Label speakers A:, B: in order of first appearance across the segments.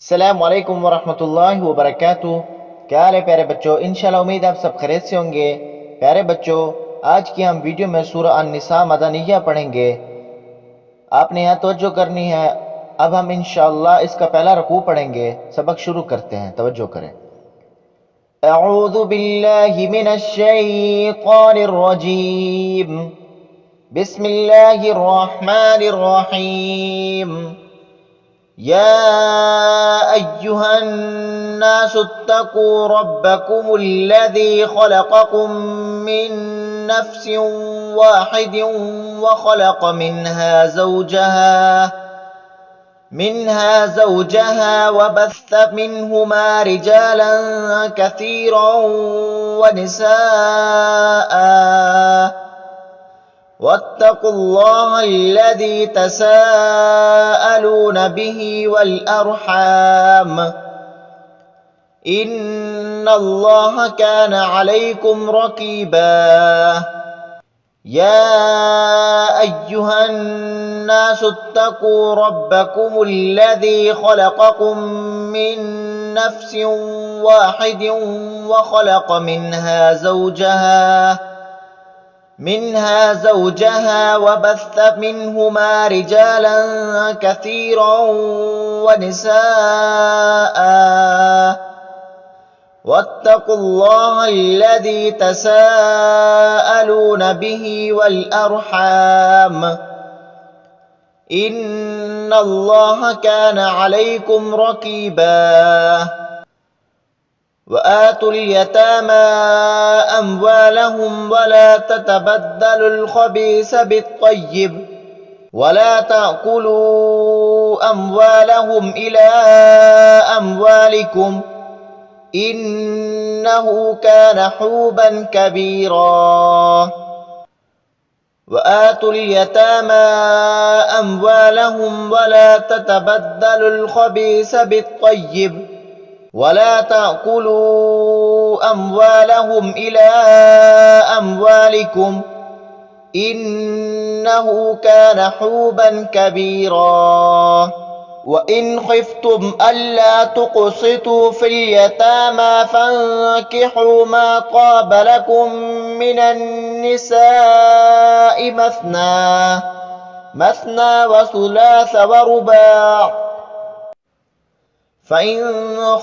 A: अस्सलाम वालेकुम वरहमतुल्लाहि वबरकातुहू। क्या हाल है प्यारे बच्चों, इंशाल्लाह उम्मीद आप सब खैरियत से होंगे। प्यारे बच्चों, आज की हम वीडियो में सूरह अन-निसा मदनिया पढ़ेंगे। आपने यहाँ तवज्जो करनी है। अब हम इंशाल्लाह इसका पहला रुकू पढ़ेंगे। सबक शुरू करते हैं, तवज्जो करें। अऊज़ु बिल्लाहि मिनश शैतानिर रजीम। बिस्मिल्लाहिर रहमानिर रहीम। या अय्युहन्नासु इत्तक़ू रब्बकुमुल्लज़ी ख़लक़कुम मिन नफ़्सिन वाहिदिन व ख़लक़ मिनहा ज़ौजहा व बस्स मिनहुमा रिजालन कसीरन व निसाअ वत्तक़ुल्लाह अल्लज़ी तसाअलून बिही वल अर्हाम इन्नल्लाह कान अलैकुम रक़ीबा। या अय्युहन्नासु इत्तक़ू रब्बकुमुल्लज़ी ख़लक़कुम मिन नफ़्सिन वाहिदिन व ख़लक़ मिनहा ज़ौजहा व बस्स मिनहुमा रिजालन कसीरन व निसाअ वत्तक़ुल्लाह अल्लज़ी तसाअलून बिही वल अर्हाम इन्नल्लाह कान अलैकुम रक़ीबा। वआतुल यतामा अम्वालहुम वला ततबद्दलुल ख़बीस बित्तय्यिब वला ताकुलू अम्वालहुम इला अम्वालिकुम इन्नहु कान हुबन कबीरा। वआतुल यतामा अम्वालहुम वला ततबद्दलुल ख़बीस बित्तय्यिब वला ताकुलू अम्वालहुम इला अम्वालिकुम इन्नहु कान हुबन कबीरा। वइन खिफ्तुम अल्ला तुक़सितू फिल यतामा फंकिहू मा ताब लकुम मिनन निसाइ मस्ना व सुलास व रुबा। फ़इन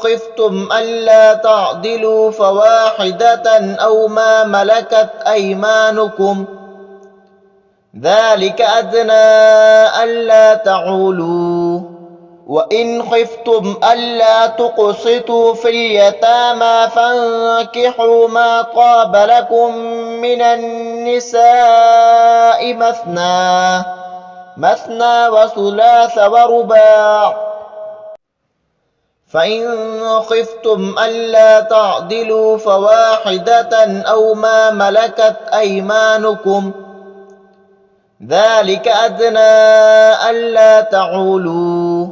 A: खिफ्तुम अल्ला तअदिलू फ़वाहिदतन औ मा मलकत अयमानुकुम ज़ालिक अदना अल्ला तअूलू। वइन खिफ्तुम अल्ला तुक़सितू फिल यतामा फंकिहू मा ताब लकुम मिनन निसाइ मस्ना व सुलास व रुबा। फ़इन खिफ्तुम अल्ला तअदिलू फ़वाहिदतन औ मा मलकत अयमानुकुम ذلك أدنى ألا تعولوا।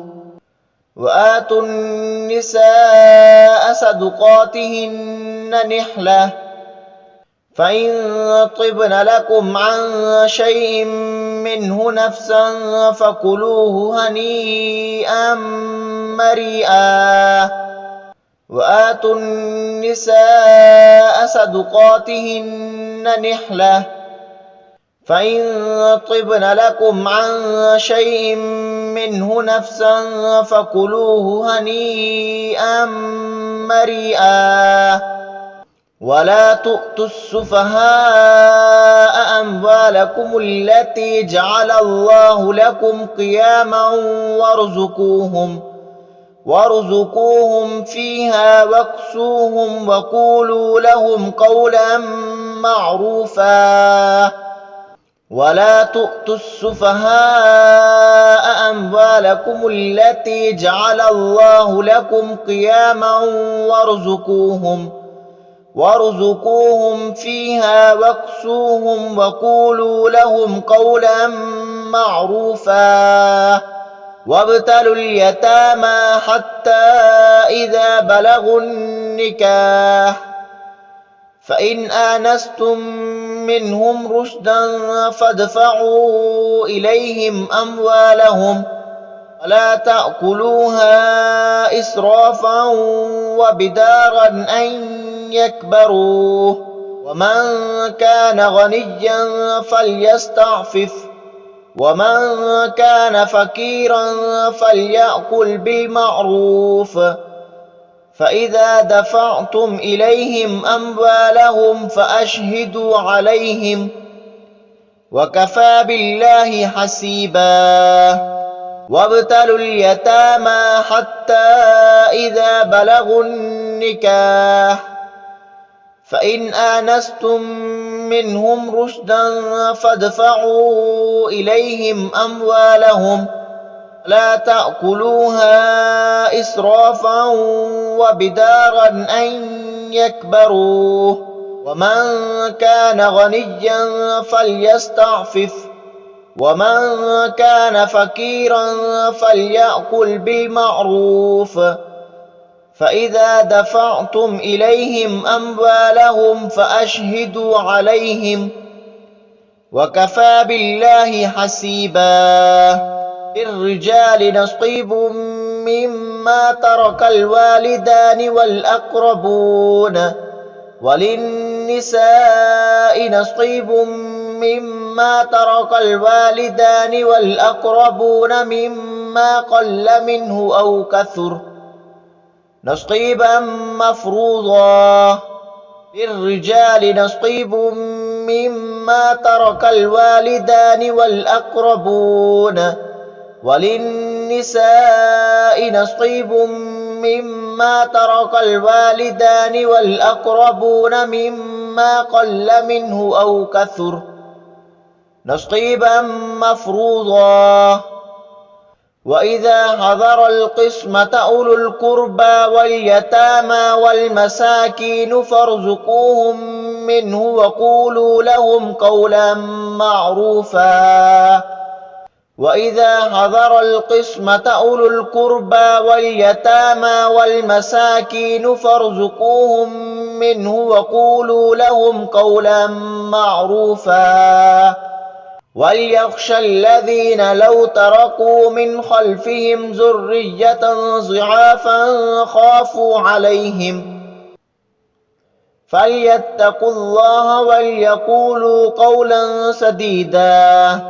A: وآتوا النساء صدقاتهن نحلة فإن طبن لكم عن شيء منه نفسا فكلوه هنيئا مريئا. وآتوا النساء صدقاتهن نحلة فإن طبن لكم عن شيء منه نفسا فكلوه هنيئا مريئا. ولا تؤتوا السفهاء أموالكم التي جعل الله لكم قياما وارزقوهم فيها واكسوهم وقولوا لهم قولا معروفا. ولا تؤتوا السفهاء أموالكم التي جعل الله لكم قياما وارزقوهم فيها واكسوهم وقولوا لهم قولا معروفا. وابتلوا اليتامى حتى إذا بلغوا النكاح فإن آنستم منهم رشدا فادفعوا إليهم أموالهم ولا تأكلوها إسرافا وبدارا أن يكبروا ومن كان غنيا فليستعفف ومن كان فقيرا فليأكل بالمعروف فإذا دفعتم إليهم أموالهم فأشهدوا عليهم وكفى بالله حسيبا وابتلوا اليتامى حتى إذا بلغوا النكاح فإن آنستم منهم رشدا فادفعوا إليهم أموالهم لا تأكلوها إسرافا وبدارا أن يكبروا ومن كان غنيا فليستعفف ومن كان فقيرا فليأكل بالمعروف فإذا دفعتم إليهم أموالهم فأشهدوا عليهم وكفى بالله حسيبا للرجال نصيب مما ترك الوالدان والأقربون وللنساء نصيب مما ترك الوالدان والأقربون مما قل منه أو كثر نصيبا مفروضا للرجال نصيب مما ترك الوالدان والأقربون وللنساء نصيب مما ترك الوالدان والأقربون مما قل منه أو كثر نصيبا مفروضا وإذا حضر القسمة أولو القربى واليتامى والمساكين فارزقوهم منه وقولوا لهم قولا معروفا وإذا حضر القسمة أولو القربى واليتامى والمساكين فارزقوهم منه وقولوا لهم قولا معروفا وليخشى الذين لو تركوا من خلفهم ذرية ضعافا خافوا عليهم فليتقوا الله وليقولوا قولا سديدا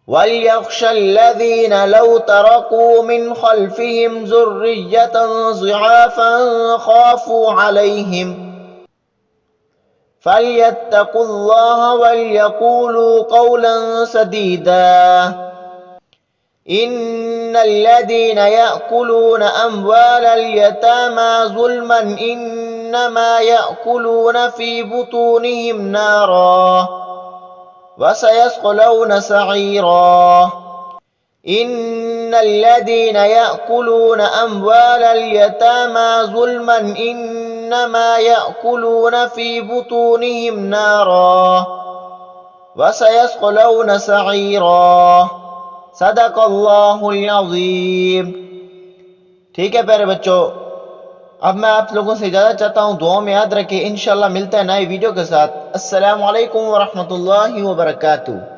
A: وليخشى الذين لو تركوا من خلفهم ذرية ضعافا خافوا عليهم فليتقوا الله وليقولوا قولا سديدا إن الذين يأكلون أموال اليتامى ظلما إنما يأكلون في بطونهم نارا وسيصلون سعيرا إن الذين يأكلون أموال اليتامى ظلما إنما يأكلون في بطونهم نارا وسيصلون سعيرا صدق अल्लाह अज़ीम। ठीक है प्यारे बच्चों, अब मैं आप लोगों से इजाज़त चाहता हूँ। दुआ में याद रखें, इंशाअल्लाह मिलता है नए वीडियो के साथ। अस्सलामु अलैकुम व रहमतुल्लाहि व बरकातुहू।